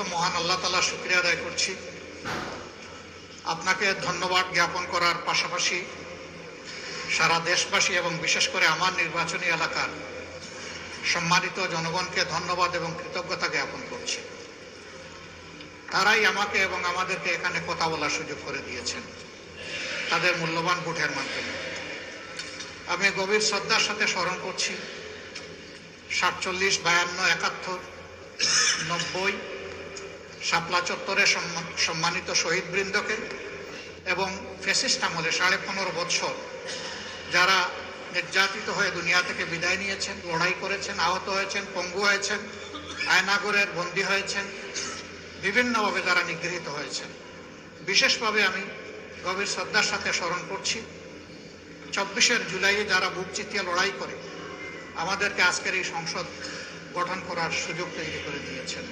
প্রথম মহান আল্লাহ তাআলার শুকরিয়া আদায় করছি। আপনাকে ধন্যবাদ জ্ঞাপন করার পাশাপাশি সারা দেশবাসী এবং বিশেষ করে আমার নির্বাচনী এলাকার সম্মানিত জনগণকে ধন্যবাদ এবং কৃতজ্ঞতা জ্ঞাপন করছি। তারাই আমাকে এবং আমাদেরকে এখানে কথা বলার সুযোগ করে দিয়েছেন তাদের মূল্যবান ভোটের মাধ্যমে। আমি গভীর শ্রদ্ধার সাথে স্মরণ করছি 47, 52, 71, 90 শাপলা চত্বরে সম্মানিত শহীদবৃন্দকে এবং ফ্যাসিস্ট আমলে 15.5 বছর যারা নির্যাতিত হয়ে দুনিয়া থেকে বিদায় নিয়েছেন, লড়াই করেছেন, আহত হয়েছেন, পঙ্গু হয়েছেন, আয়নাগরের বন্দী হয়েছেন, বিভিন্নভাবে যারা নিগৃহীত হয়েছেন, বিশেষভাবে আমি গভীর শ্রদ্ধার সাথে স্মরণ করছি 24শে জুলাইয়ে যারা বুক চিতিয়ে লড়াই করে আমাদেরকে আজকের এই সংসদ গঠন করার সুযোগ তৈরি করে দিয়েছেন।